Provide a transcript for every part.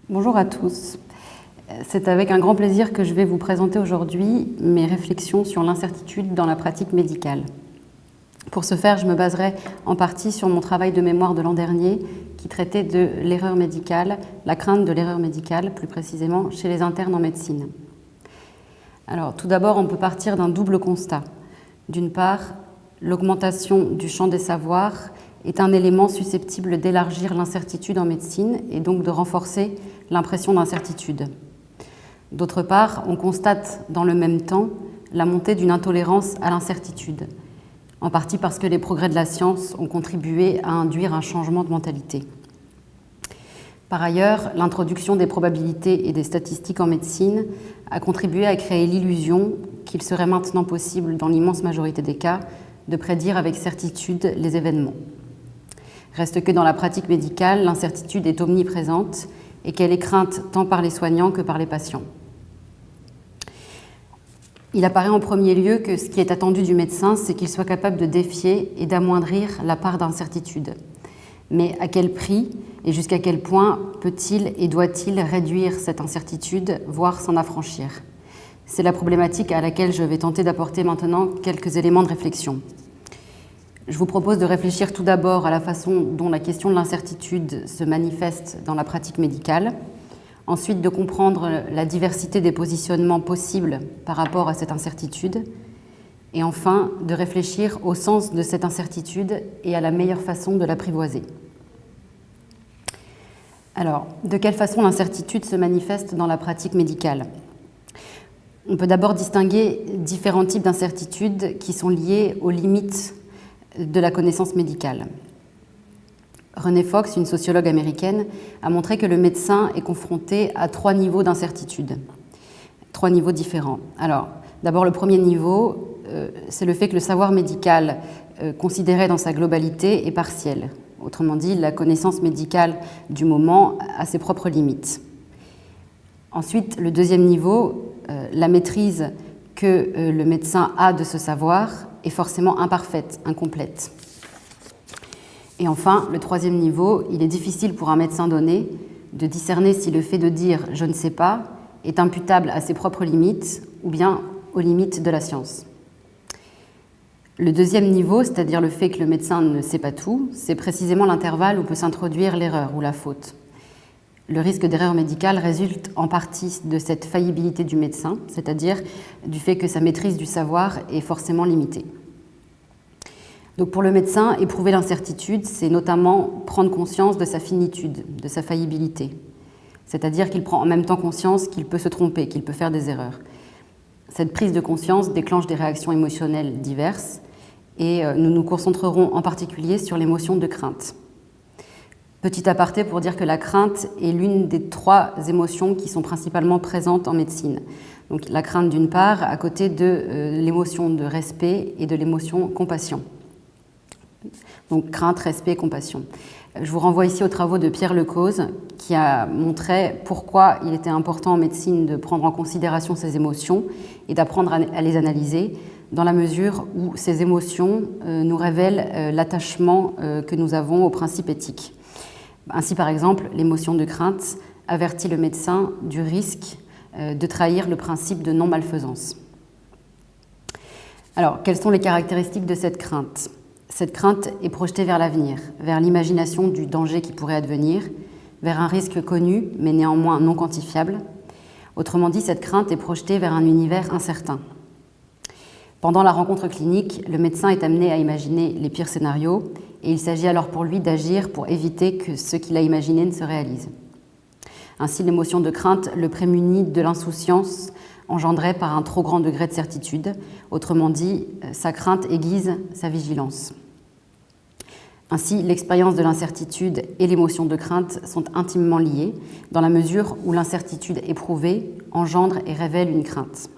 Bonjour à tous. C'est avec un grand plaisir que je vais vous présenter aujourd'hui mes réflexions sur l'incertitude dans la pratique médicale. Pour ce faire, je me baserai en partie sur mon travail de mémoire de l'an dernier qui traitait de l'erreur médicale, la crainte de l'erreur médicale, plus précisément chez les internes en médecine. Alors, tout d'abord, on peut partir d'un double constat. D'une part, l'augmentation du champ des savoirs est un élément susceptible d'élargir l'incertitude en médecine et donc de renforcer l'impression d'incertitude. D'autre part, on constate dans le même temps la montée d'une intolérance à l'incertitude, en partie parce que les progrès de la science ont contribué à induire un changement de mentalité. Par ailleurs, l'introduction des probabilités et des statistiques en médecine a contribué à créer l'illusion qu'il serait maintenant possible, dans l'immense majorité des cas, de prédire avec certitude les événements. Reste que dans la pratique médicale, l'incertitude est omniprésente et qu'elle est crainte tant par les soignants que par les patients. Il apparaît en premier lieu que ce qui est attendu du médecin, c'est qu'il soit capable de défier et d'amoindrir la part d'incertitude. Mais à quel prix et jusqu'à quel point peut-il et doit-il réduire cette incertitude, voire s'en affranchir ? C'est la problématique à laquelle je vais tenter d'apporter maintenant quelques éléments de réflexion. Je vous propose de réfléchir tout d'abord à la façon dont la question de l'incertitude se manifeste dans la pratique médicale, ensuite de comprendre la diversité des positionnements possibles par rapport à cette incertitude, et enfin de réfléchir au sens de cette incertitude et à la meilleure façon de l'apprivoiser. Alors, de quelle façon l'incertitude se manifeste dans la pratique médicale ? On peut d'abord distinguer différents types d'incertitudes qui sont liées aux limites de la connaissance médicale. Renée Fox, une sociologue américaine, a montré que le médecin est confronté à 3 niveaux d'incertitude, 3 niveaux différents. Alors, d'abord, le premier niveau, c'est le fait que le savoir médical, considéré dans sa globalité, est partiel. Autrement dit, la connaissance médicale du moment a ses propres limites. Ensuite, le deuxième niveau, la maîtrise que le médecin a de ce savoir est forcément imparfaite, incomplète. Et enfin, le troisième niveau, il est difficile pour un médecin donné de discerner si le fait de dire « je ne sais pas » est imputable à ses propres limites ou bien aux limites de la science. Le deuxième niveau, c'est-à-dire le fait que le médecin ne sait pas tout, c'est précisément l'intervalle où peut s'introduire l'erreur ou la faute. Le risque d'erreur médicale résulte en partie de cette faillibilité du médecin, c'est-à-dire du fait que sa maîtrise du savoir est forcément limitée. Donc pour le médecin, éprouver l'incertitude, c'est notamment prendre conscience de sa finitude, de sa faillibilité. C'est-à-dire qu'il prend en même temps conscience qu'il peut se tromper, qu'il peut faire des erreurs. Cette prise de conscience déclenche des réactions émotionnelles diverses et nous nous concentrerons en particulier sur l'émotion de crainte. Petit aparté pour dire que la crainte est l'une des 3 émotions qui sont principalement présentes en médecine. Donc la crainte d'une part, à côté de l'émotion de respect et de l'émotion compassion. Donc crainte, respect, compassion. Je vous renvoie ici aux travaux de Pierre Lecause qui a montré pourquoi il était important en médecine de prendre en considération ces émotions et d'apprendre à les analyser dans la mesure où ces émotions nous révèlent l'attachement que nous avons aux principes éthiques. Ainsi, par exemple, l'émotion de crainte avertit le médecin du risque de trahir le principe de non-malfaisance. Alors, quelles sont les caractéristiques de cette crainte ? Cette crainte est projetée vers l'avenir, vers l'imagination du danger qui pourrait advenir, vers un risque connu, mais néanmoins non quantifiable. Autrement dit, cette crainte est projetée vers un univers incertain. Pendant la rencontre clinique, le médecin est amené à imaginer les pires scénarios et il s'agit alors pour lui d'agir pour éviter que ce qu'il a imaginé ne se réalise. Ainsi, l'émotion de crainte le prémunit de l'insouciance engendrée par un trop grand degré de certitude. Autrement dit, sa crainte aiguise sa vigilance. Ainsi, l'expérience de l'incertitude et l'émotion de crainte sont intimement liées dans la mesure où l'incertitude éprouvée engendre et révèle une crainte.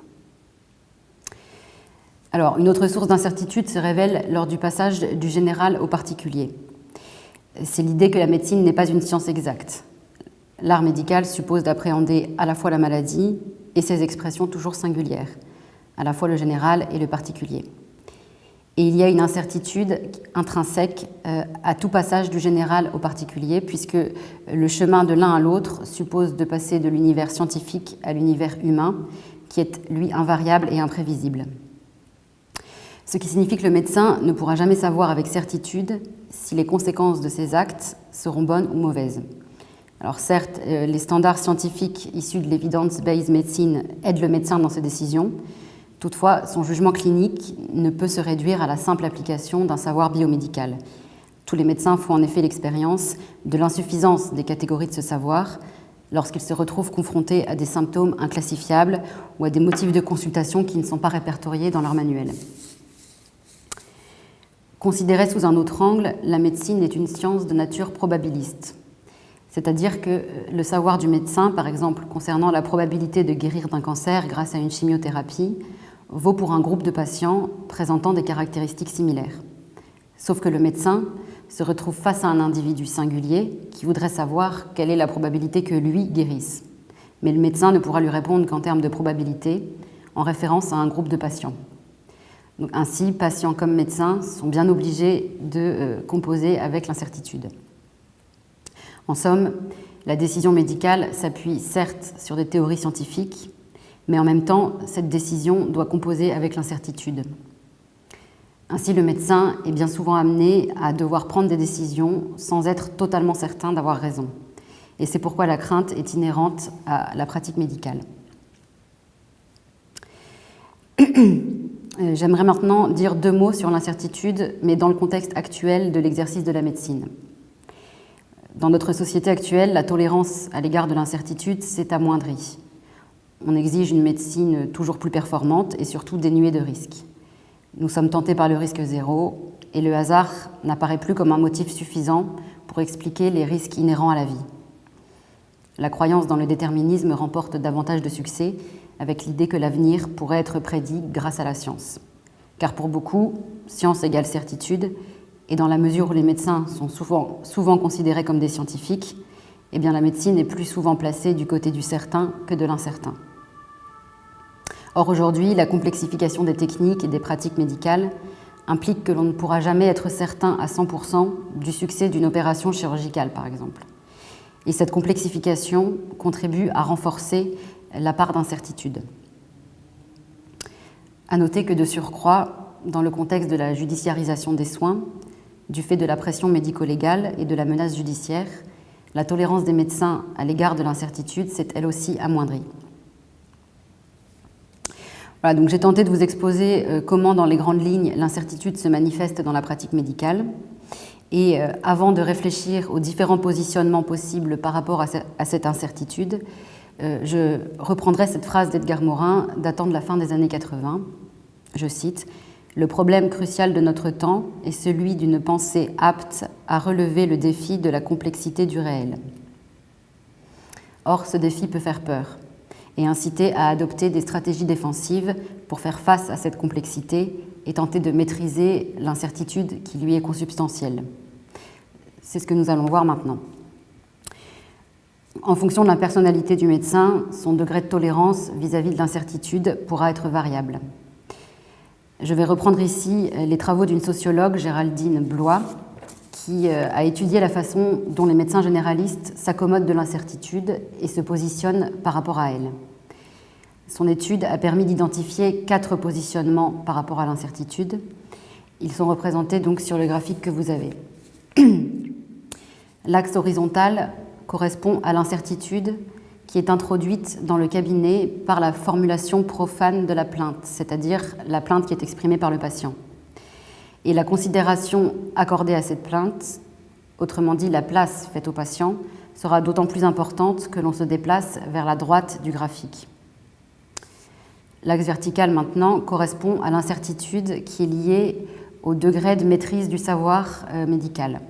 Alors, une autre source d'incertitude se révèle lors du passage du général au particulier. C'est l'idée que la médecine n'est pas une science exacte. L'art médical suppose d'appréhender à la fois la maladie et ses expressions toujours singulières, à la fois le général et le particulier. Et il y a une incertitude intrinsèque à tout passage du général au particulier, puisque le chemin de l'un à l'autre suppose de passer de l'univers scientifique à l'univers humain, qui est, lui, invariable et imprévisible. Ce qui signifie que le médecin ne pourra jamais savoir avec certitude si les conséquences de ses actes seront bonnes ou mauvaises. Alors certes, les standards scientifiques issus de l'evidence-based medicine aident le médecin dans ses décisions. Toutefois, son jugement clinique ne peut se réduire à la simple application d'un savoir biomédical. Tous les médecins font en effet l'expérience de l'insuffisance des catégories de ce savoir lorsqu'ils se retrouvent confrontés à des symptômes inclassifiables ou à des motifs de consultation qui ne sont pas répertoriés dans leur manuel. Considérée sous un autre angle, la médecine est une science de nature probabiliste. C'est-à-dire que le savoir du médecin, par exemple concernant la probabilité de guérir d'un cancer grâce à une chimiothérapie, vaut pour un groupe de patients présentant des caractéristiques similaires. Sauf que le médecin se retrouve face à un individu singulier qui voudrait savoir quelle est la probabilité que lui guérisse. Mais le médecin ne pourra lui répondre qu'en termes de probabilité, en référence à un groupe de patients. Donc, ainsi, patients comme médecins sont bien obligés de composer avec l'incertitude. En somme, la décision médicale s'appuie certes sur des théories scientifiques, mais en même temps, cette décision doit composer avec l'incertitude. Ainsi, le médecin est bien souvent amené à devoir prendre des décisions sans être totalement certain d'avoir raison. Et c'est pourquoi la crainte est inhérente à la pratique médicale. J'aimerais maintenant dire 2 mots sur l'incertitude, mais dans le contexte actuel de l'exercice de la médecine. Dans notre société actuelle, la tolérance à l'égard de l'incertitude s'est amoindrie. On exige une médecine toujours plus performante et surtout dénuée de risques. Nous sommes tentés par le risque zéro et le hasard n'apparaît plus comme un motif suffisant pour expliquer les risques inhérents à la vie. La croyance dans le déterminisme remporte davantage de succès avec l'idée que l'avenir pourrait être prédit grâce à la science. Car pour beaucoup, science égale certitude, et dans la mesure où les médecins sont souvent considérés comme des scientifiques, eh bien la médecine est plus souvent placée du côté du certain que de l'incertain. Or aujourd'hui, la complexification des techniques et des pratiques médicales implique que l'on ne pourra jamais être certain à 100% du succès d'une opération chirurgicale, par exemple. Et cette complexification contribue à renforcer la part d'incertitude. À noter que de surcroît, dans le contexte de la judiciarisation des soins, du fait de la pression médico-légale et de la menace judiciaire, la tolérance des médecins à l'égard de l'incertitude s'est elle aussi amoindrie. Voilà, donc j'ai tenté de vous exposer comment, dans les grandes lignes, l'incertitude se manifeste dans la pratique médicale. Et avant de réfléchir aux différents positionnements possibles par rapport à cette incertitude, je reprendrai cette phrase d'Edgar Morin datant de la fin des années 80. Je cite « Le problème crucial de notre temps est celui d'une pensée apte à relever le défi de la complexité du réel. » Or, ce défi peut faire peur et inciter à adopter des stratégies défensives pour faire face à cette complexité et tenter de maîtriser l'incertitude qui lui est consubstantielle. C'est ce que nous allons voir maintenant. En fonction de la personnalité du médecin, son degré de tolérance vis-à-vis de l'incertitude pourra être variable. Je vais reprendre ici les travaux d'une sociologue, Géraldine Blois, qui a étudié la façon dont les médecins généralistes s'accommodent de l'incertitude et se positionnent par rapport à elle. Son étude a permis d'identifier 4 positionnements par rapport à l'incertitude. Ils sont représentés donc sur le graphique que vous avez. L'axe horizontal correspond à l'incertitude qui est introduite dans le cabinet par la formulation profane de la plainte, c'est-à-dire la plainte qui est exprimée par le patient. Et la considération accordée à cette plainte, autrement dit la place faite au patient, sera d'autant plus importante que l'on se déplace vers la droite du graphique. L'axe vertical maintenant correspond à l'incertitude qui est liée au degré de maîtrise du savoir médical.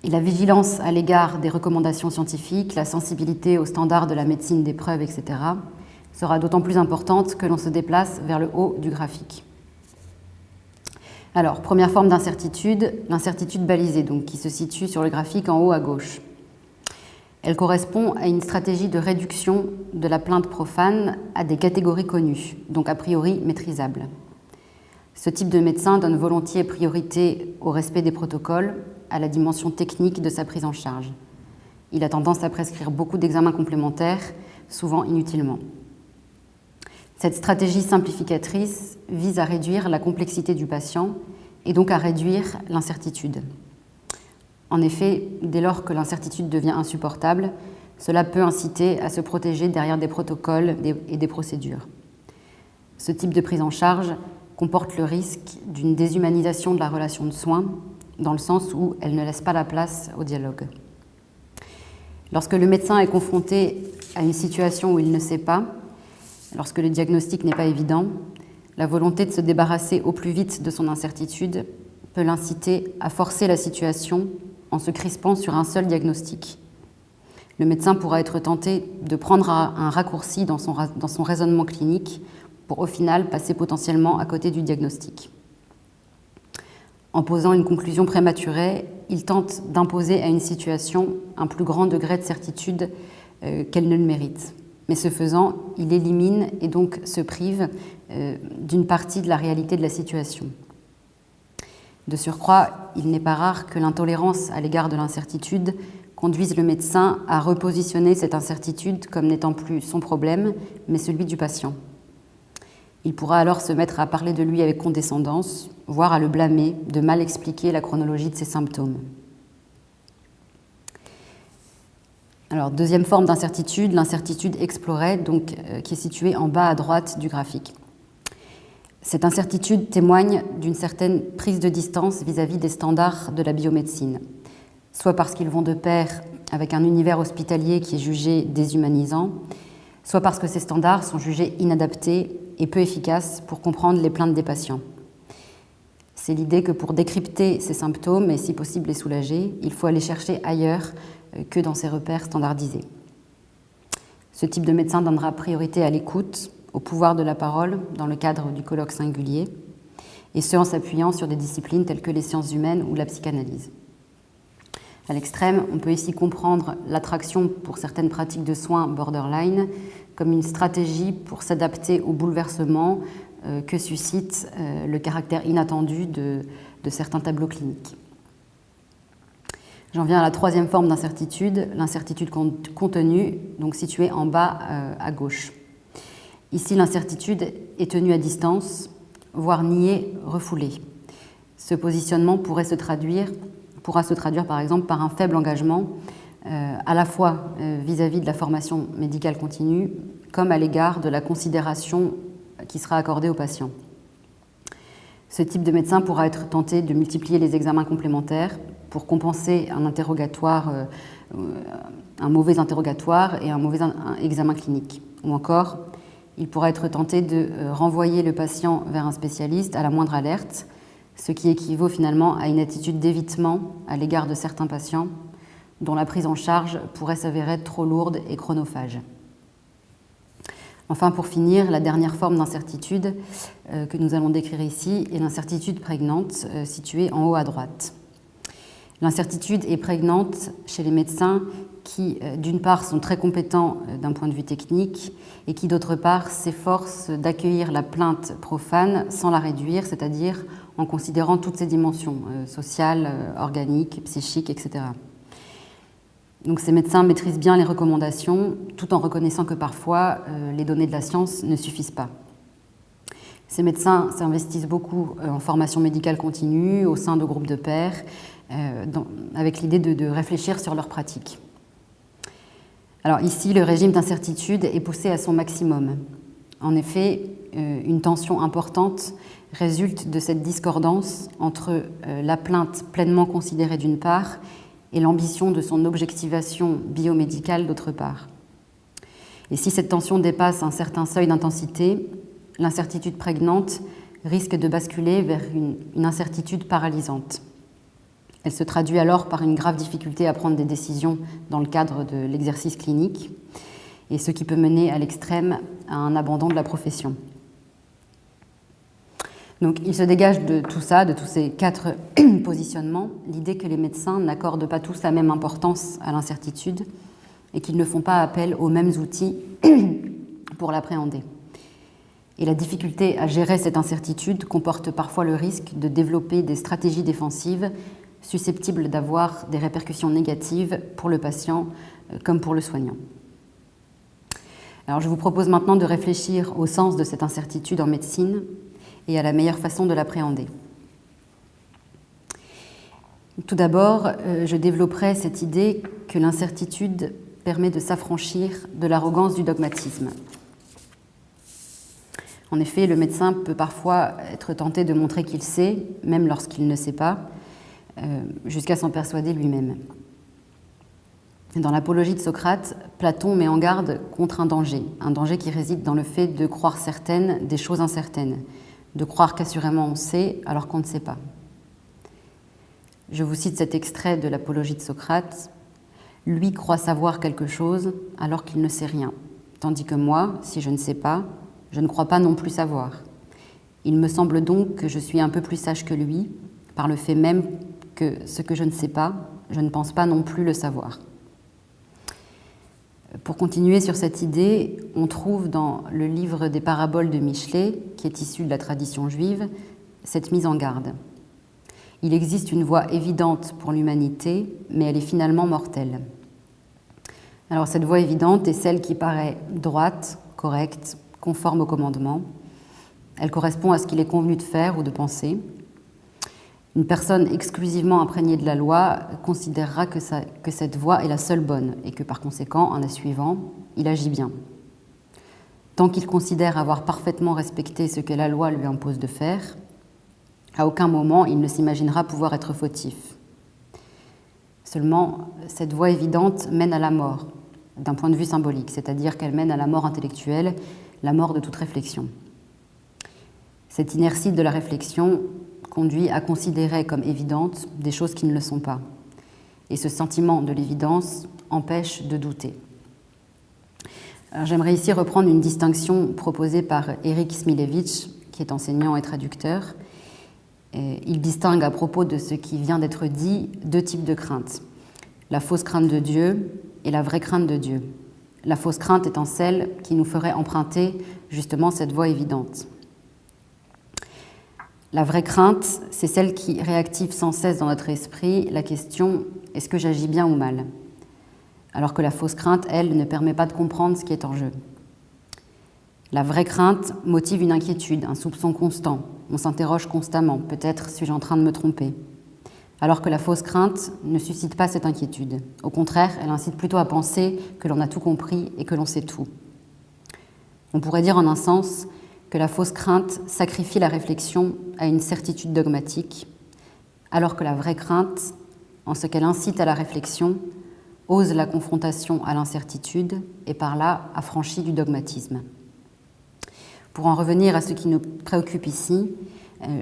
Et la vigilance à l'égard des recommandations scientifiques, la sensibilité aux standards de la médecine des preuves, etc., sera d'autant plus importante que l'on se déplace vers le haut du graphique. Alors, première forme d'incertitude, l'incertitude balisée, donc, qui se situe sur le graphique en haut à gauche. Elle correspond à une stratégie de réduction de la plainte profane à des catégories connues, donc a priori maîtrisables. Ce type de médecin donne volontiers priorité au respect des protocoles, à la dimension technique de sa prise en charge. Il a tendance à prescrire beaucoup d'examens complémentaires, souvent inutilement. Cette stratégie simplificatrice vise à réduire la complexité du patient et donc à réduire l'incertitude. En effet, dès lors que l'incertitude devient insupportable, cela peut inciter à se protéger derrière des protocoles et des procédures. Ce type de prise en charge comporte le risque d'une déshumanisation de la relation de soins, dans le sens où elle ne laisse pas la place au dialogue. Lorsque le médecin est confronté à une situation où il ne sait pas, lorsque le diagnostic n'est pas évident, la volonté de se débarrasser au plus vite de son incertitude peut l'inciter à forcer la situation en se crispant sur un seul diagnostic. Le médecin pourra être tenté de prendre un raccourci dans son raisonnement clinique pour au final passer potentiellement à côté du diagnostic. En posant une conclusion prématurée, il tente d'imposer à une situation un plus grand degré de certitude qu'elle ne le mérite. Mais ce faisant, il élimine et donc se prive d'une partie de la réalité de la situation. De surcroît, il n'est pas rare que l'intolérance à l'égard de l'incertitude conduise le médecin à repositionner cette incertitude comme n'étant plus son problème, mais celui du patient. Il pourra alors se mettre à parler de lui avec condescendance, voire à le blâmer de mal expliquer la chronologie de ses symptômes. Alors, deuxième forme d'incertitude, l'incertitude explorée, qui est située en bas à droite du graphique. Cette incertitude témoigne d'une certaine prise de distance vis-à-vis des standards de la biomédecine, soit parce qu'ils vont de pair avec un univers hospitalier qui est jugé déshumanisant, soit parce que ces standards sont jugés inadaptés et peu efficaces pour comprendre les plaintes des patients. C'est l'idée que pour décrypter ces symptômes et si possible les soulager, il faut aller chercher ailleurs que dans ces repères standardisés. Ce type de médecin donnera priorité à l'écoute, au pouvoir de la parole dans le cadre du colloque singulier, et ce en s'appuyant sur des disciplines telles que les sciences humaines ou la psychanalyse. À l'extrême, on peut ici comprendre l'attraction pour certaines pratiques de soins borderline comme une stratégie pour s'adapter aux bouleversements que suscite le caractère inattendu de certains tableaux cliniques. J'en viens à la troisième forme d'incertitude, l'incertitude contenue, donc située en bas à gauche. Ici, l'incertitude est tenue à distance, voire niée, refoulée. Ce positionnement pourra se traduire par exemple par un faible engagement, à la fois vis-à-vis de la formation médicale continue, comme à l'égard de la considération qui sera accordée aux patients. Ce type de médecin pourra être tenté de multiplier les examens complémentaires pour compenser un mauvais interrogatoire et un mauvais examen clinique. Ou encore, il pourra être tenté de renvoyer le patient vers un spécialiste à la moindre alerte, ce qui équivaut finalement à une attitude d'évitement à l'égard de certains patients dont la prise en charge pourrait s'avérer trop lourde et chronophage. Enfin, pour finir, la dernière forme d'incertitude que nous allons décrire ici est l'incertitude prégnante, située en haut à droite. L'incertitude est prégnante chez les médecins qui, d'une part, sont très compétents d'un point de vue technique et qui, d'autre part, s'efforcent d'accueillir la plainte profane sans la réduire, c'est-à-dire en considérant toutes ses dimensions, sociales, organiques, psychiques, etc. Donc ces médecins maîtrisent bien les recommandations, tout en reconnaissant que parfois les données de la science ne suffisent pas. Ces médecins s'investissent beaucoup en formation médicale continue, au sein de groupes de pairs, avec l'idée de réfléchir sur leurs pratiques. Alors ici, le régime d'incertitude est poussé à son maximum. En effet, une tension importante résulte de cette discordance entre la plainte pleinement considérée d'une part et l'ambition de son objectivation biomédicale d'autre part. Et si cette tension dépasse un certain seuil d'intensité, l'incertitude prégnante risque de basculer vers une incertitude paralysante. Elle se traduit alors par une grave difficulté à prendre des décisions dans le cadre de l'exercice clinique, et ce qui peut mener à l'extrême à un abandon de la profession. Donc, il se dégage de tout ça, de tous ces 4 positionnements, l'idée que les médecins n'accordent pas tous la même importance à l'incertitude et qu'ils ne font pas appel aux mêmes outils pour l'appréhender. Et la difficulté à gérer cette incertitude comporte parfois le risque de développer des stratégies défensives susceptibles d'avoir des répercussions négatives pour le patient comme pour le soignant. Alors je vous propose maintenant de réfléchir au sens de cette incertitude en médecine et à la meilleure façon de l'appréhender. Tout d'abord, je développerai cette idée que l'incertitude permet de s'affranchir de l'arrogance du dogmatisme. En effet, le médecin peut parfois être tenté de montrer qu'il sait, même lorsqu'il ne sait pas, jusqu'à s'en persuader lui-même. Dans l'Apologie de Socrate, Platon met en garde contre un danger qui réside dans le fait de croire certaines des choses incertaines, de croire qu'assurément on sait alors qu'on ne sait pas. Je vous cite cet extrait de l'Apologie de Socrate. « Lui croit savoir quelque chose alors qu'il ne sait rien, tandis que moi, si je ne sais pas, je ne crois pas non plus savoir. Il me semble donc que je suis un peu plus sage que lui, par le fait même que ce que je ne sais pas, je ne pense pas non plus le savoir. » Pour continuer sur cette idée, on trouve dans le livre des paraboles de Michelet, qui est issu de la tradition juive, cette mise en garde. Il existe une voie évidente pour l'humanité, mais elle est finalement mortelle. Alors cette voie évidente est celle qui paraît droite, correcte, conforme au commandement. Elle correspond à ce qu'il est convenu de faire ou de penser. Une personne exclusivement imprégnée de la loi considérera que cette voie est la seule bonne et que par conséquent, en la suivant, il agit bien. Tant qu'il considère avoir parfaitement respecté ce que la loi lui impose de faire, à aucun moment il ne s'imaginera pouvoir être fautif. Seulement, cette voie évidente mène à la mort, d'un point de vue symbolique, c'est-à-dire qu'elle mène à la mort intellectuelle, la mort de toute réflexion. Cette inertie de la réflexion conduit à considérer comme évidentes des choses qui ne le sont pas. Et ce sentiment de l'évidence empêche de douter. Alors, j'aimerais ici reprendre une distinction proposée par Eric Smilewicz, qui est enseignant et traducteur. Il distingue à propos de ce qui vient d'être dit deux types de craintes. La fausse crainte de Dieu et la vraie crainte de Dieu. La fausse crainte étant celle qui nous ferait emprunter justement cette voie évidente. La vraie crainte, c'est celle qui réactive sans cesse dans notre esprit la question « est-ce que j'agis bien ou mal ?» alors que la fausse crainte, elle, ne permet pas de comprendre ce qui est en jeu. La vraie crainte motive une inquiétude, un soupçon constant. On s'interroge constamment, peut-être suis-je en train de me tromper. Alors que la fausse crainte ne suscite pas cette inquiétude. Au contraire, elle incite plutôt à penser que l'on a tout compris et que l'on sait tout. On pourrait dire en un sens que la fausse crainte sacrifie la réflexion à une certitude dogmatique, alors que la vraie crainte, en ce qu'elle incite à la réflexion, ose la confrontation à l'incertitude et par là affranchit du dogmatisme. Pour en revenir à ce qui nous préoccupe ici,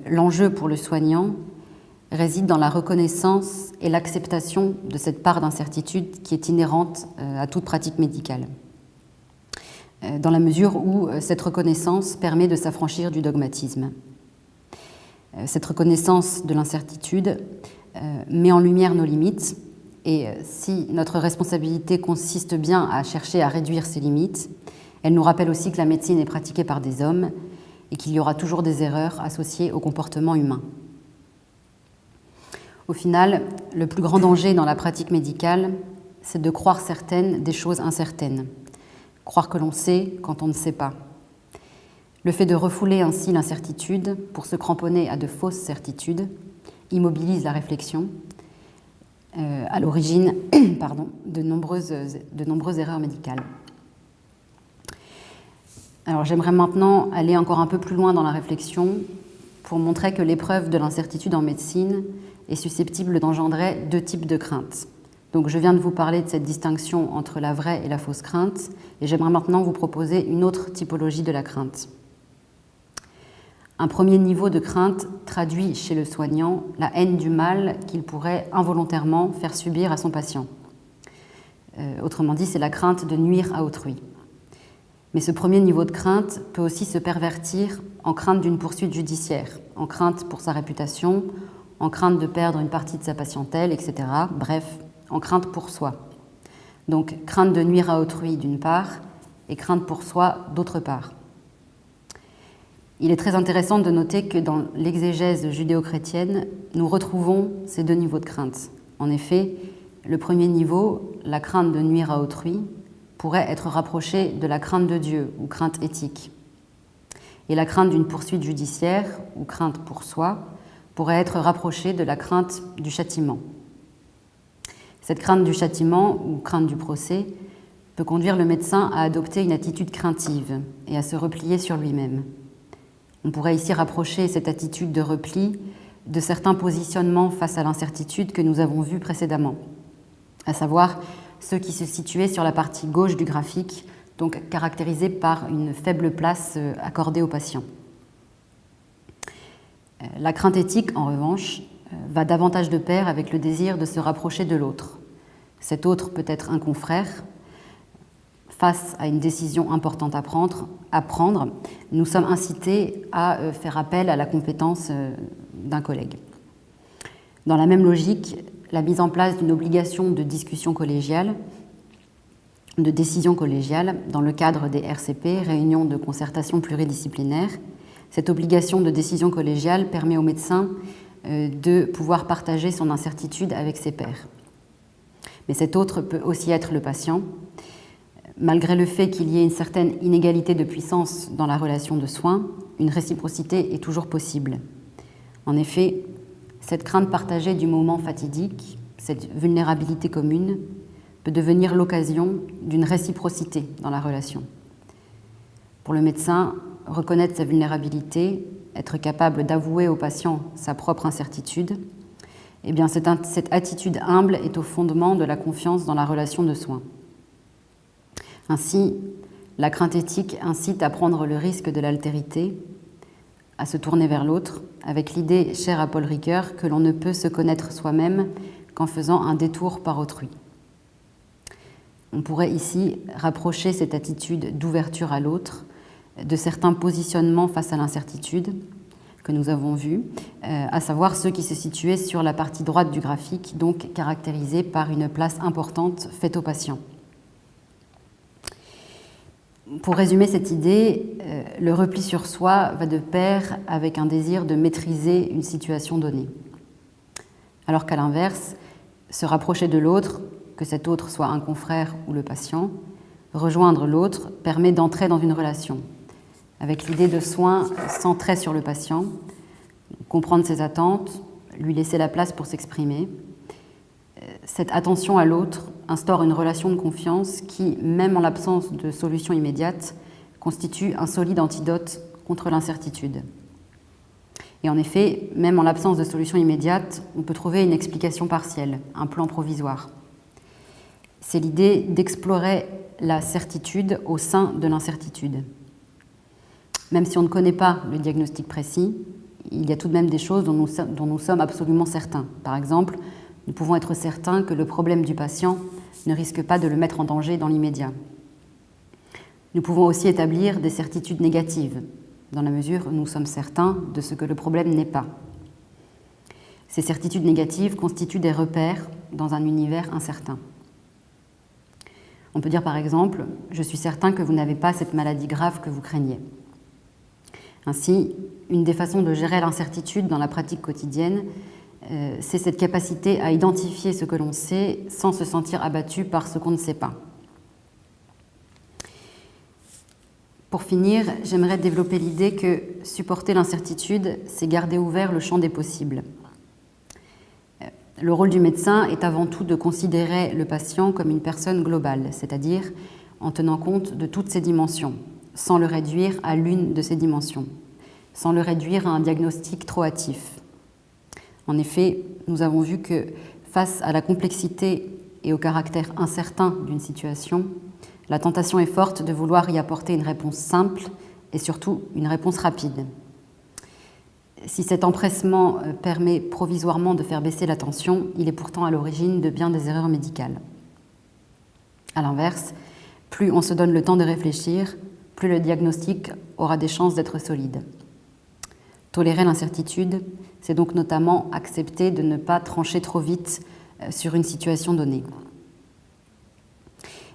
l'enjeu pour le soignant réside dans la reconnaissance et l'acceptation de cette part d'incertitude qui est inhérente à toute pratique médicale, dans la mesure où cette reconnaissance permet de s'affranchir du dogmatisme. Cette reconnaissance de l'incertitude met en lumière nos limites, et si notre responsabilité consiste bien à chercher à réduire ces limites, elle nous rappelle aussi que la médecine est pratiquée par des hommes et qu'il y aura toujours des erreurs associées au comportement humain. Au final, le plus grand danger dans la pratique médicale, c'est de croire certaines des choses incertaines, croire que l'on sait quand on ne sait pas. Le fait de refouler ainsi l'incertitude pour se cramponner à de fausses certitudes immobilise la réflexion, à l'origine de nombreuses erreurs médicales. Alors j'aimerais maintenant aller encore un peu plus loin dans la réflexion pour montrer que l'épreuve de l'incertitude en médecine est susceptible d'engendrer deux types de craintes. Donc je viens de vous parler de cette distinction entre la vraie et la fausse crainte, et j'aimerais maintenant vous proposer une autre typologie de la crainte. Un premier niveau de crainte traduit chez le soignant la haine du mal qu'il pourrait involontairement faire subir à son patient. Autrement dit, c'est la crainte de nuire à autrui. Mais ce premier niveau de crainte peut aussi se pervertir en crainte d'une poursuite judiciaire, en crainte pour sa réputation, en crainte de perdre une partie de sa patientèle, etc. Bref, en crainte pour soi. Donc, crainte de nuire à autrui d'une part et crainte pour soi d'autre part. Il est très intéressant de noter que dans l'exégèse judéo-chrétienne, nous retrouvons ces deux niveaux de crainte. En effet, le premier niveau, la crainte de nuire à autrui, pourrait être rapproché de la crainte de Dieu ou crainte éthique. Et la crainte d'une poursuite judiciaire ou crainte pour soi pourrait être rapprochée de la crainte du châtiment. Cette crainte du châtiment ou crainte du procès peut conduire le médecin à adopter une attitude craintive et à se replier sur lui-même. On pourrait ici rapprocher cette attitude de repli de certains positionnements face à l'incertitude que nous avons vus précédemment, à savoir ceux qui se situaient sur la partie gauche du graphique, donc caractérisés par une faible place accordée aux patients. La crainte éthique, en revanche, va davantage de pair avec le désir de se rapprocher de l'autre. Cet autre peut être un confrère. Face à une décision importante à prendre, nous sommes incités à faire appel à la compétence d'un collègue. Dans la même logique, la mise en place d'une obligation de discussion collégiale, de décision collégiale, dans le cadre des RCP, réunions de concertation pluridisciplinaire, cette obligation de décision collégiale permet au médecin de pouvoir partager son incertitude avec ses pairs. Mais cet autre peut aussi être le patient. Malgré le fait qu'il y ait une certaine inégalité de puissance dans la relation de soins, une réciprocité est toujours possible. En effet, cette crainte partagée du moment fatidique, cette vulnérabilité commune, peut devenir l'occasion d'une réciprocité dans la relation. Pour le médecin, reconnaître sa vulnérabilité, être capable d'avouer au patient sa propre incertitude, eh bien cette attitude humble est au fondement de la confiance dans la relation de soins. Ainsi, la crainte éthique incite à prendre le risque de l'altérité, à se tourner vers l'autre, avec l'idée chère à Paul Ricoeur que l'on ne peut se connaître soi-même qu'en faisant un détour par autrui. On pourrait ici rapprocher cette attitude d'ouverture à l'autre de certains positionnements face à l'incertitude que nous avons vus, à savoir ceux qui se situaient sur la partie droite du graphique, donc caractérisés par une place importante faite aux patients. Pour résumer cette idée, le repli sur soi va de pair avec un désir de maîtriser une situation donnée. Alors qu'à l'inverse, se rapprocher de l'autre, que cet autre soit un confrère ou le patient, rejoindre l'autre permet d'entrer dans une relation, avec l'idée de soin centré sur le patient, comprendre ses attentes, lui laisser la place pour s'exprimer. Cette attention à l'autre instaure une relation de confiance qui, même en l'absence de solution immédiate, constitue un solide antidote contre l'incertitude. Et en effet, même en l'absence de solution immédiate, on peut trouver une explication partielle, un plan provisoire. C'est l'idée d'explorer la certitude au sein de l'incertitude. Même si on ne connaît pas le diagnostic précis, il y a tout de même des choses dont nous sommes absolument certains. Par exemple, nous pouvons être certains que le problème du patient ne risque pas de le mettre en danger dans l'immédiat. Nous pouvons aussi établir des certitudes négatives, dans la mesure où nous sommes certains de ce que le problème n'est pas. Ces certitudes négatives constituent des repères dans un univers incertain. On peut dire par exemple « Je suis certain que vous n'avez pas cette maladie grave que vous craignez ». Ainsi, une des façons de gérer l'incertitude dans la pratique quotidienne, c'est cette capacité à identifier ce que l'on sait sans se sentir abattu par ce qu'on ne sait pas. Pour finir, j'aimerais développer l'idée que supporter l'incertitude, c'est garder ouvert le champ des possibles. Le rôle du médecin est avant tout de considérer le patient comme une personne globale, c'est-à-dire en tenant compte de toutes ses dimensions, sans le réduire à l'une de ces dimensions, sans le réduire à un diagnostic trop hâtif. En effet, nous avons vu que face à la complexité et au caractère incertain d'une situation, la tentation est forte de vouloir y apporter une réponse simple et surtout une réponse rapide. Si cet empressement permet provisoirement de faire baisser la tension, il est pourtant à l'origine de bien des erreurs médicales. À l'inverse, plus on se donne le temps de réfléchir, plus le diagnostic aura des chances d'être solide. Tolérer l'incertitude, c'est donc notamment accepter de ne pas trancher trop vite sur une situation donnée.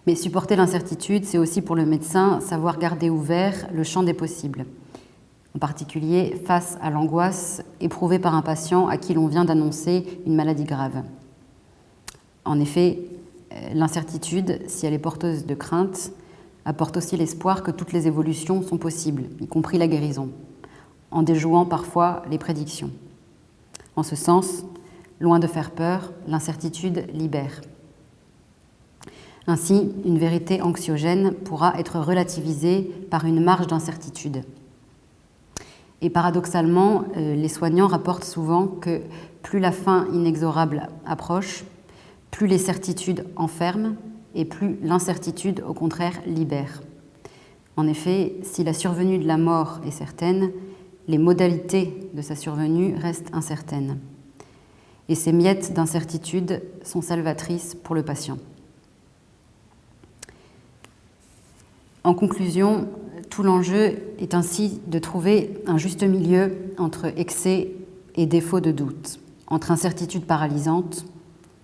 Mais supporter l'incertitude, c'est aussi pour le médecin savoir garder ouvert le champ des possibles. en particulier face à l'angoisse éprouvée par un patient à qui l'on vient d'annoncer une maladie grave. En effet, l'incertitude, si elle est porteuse de crainte, apporte aussi l'espoir que toutes les évolutions sont possibles, y compris la guérison, en déjouant parfois les prédictions. En ce sens, loin de faire peur, l'incertitude libère. Ainsi, une vérité anxiogène pourra être relativisée par une marge d'incertitude. Et paradoxalement, les soignants rapportent souvent que plus la fin inexorable approche, plus les certitudes enferment et plus l'incertitude, au contraire, libère. En effet, si la survenue de la mort est certaine, les modalités de sa survenue restent incertaines. Et ces miettes d'incertitude sont salvatrices pour le patient. En conclusion, tout l'enjeu est ainsi de trouver un juste milieu entre excès et défaut de doute, entre incertitude paralysante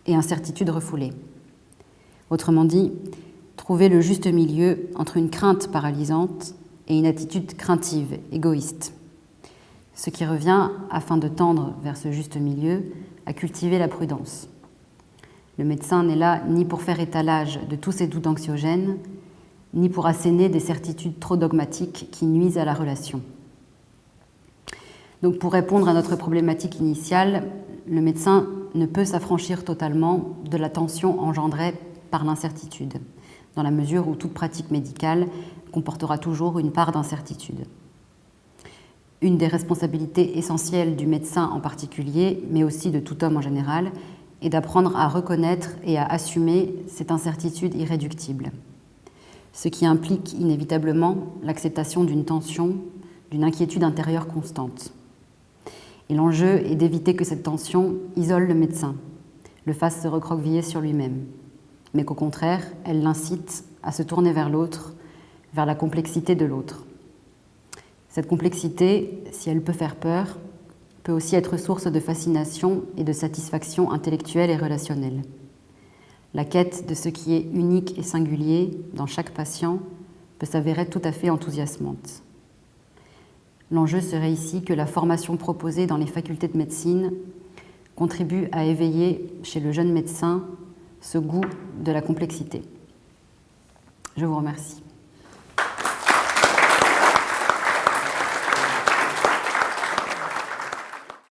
et incertitude refoulée. Autrement dit, trouver le juste milieu entre une crainte paralysante et une attitude craintive, égoïste. Ce qui revient, afin de tendre vers ce juste milieu, à cultiver la prudence. Le médecin n'est là ni pour faire étalage de tous ces doutes anxiogènes, ni pour asséner des certitudes trop dogmatiques qui nuisent à la relation. Donc, pour répondre à notre problématique initiale, le médecin ne peut s'affranchir totalement de la tension engendrée par l'incertitude, dans la mesure où toute pratique médicale comportera toujours une part d'incertitude. Une des responsabilités essentielles du médecin en particulier, mais aussi de tout homme en général, est d'apprendre à reconnaître et à assumer cette incertitude irréductible, ce qui implique inévitablement l'acceptation d'une tension, d'une inquiétude intérieure constante. Et l'enjeu est d'éviter que cette tension isole le médecin, le fasse se recroqueviller sur lui-même, mais qu'au contraire, elle l'incite à se tourner vers l'autre, vers la complexité de l'autre. Cette complexité, si elle peut faire peur, peut aussi être source de fascination et de satisfaction intellectuelle et relationnelle. La quête de ce qui est unique et singulier dans chaque patient peut s'avérer tout à fait enthousiasmante. L'enjeu serait ici que la formation proposée dans les facultés de médecine contribue à éveiller chez le jeune médecin ce goût de la complexité. Je vous remercie.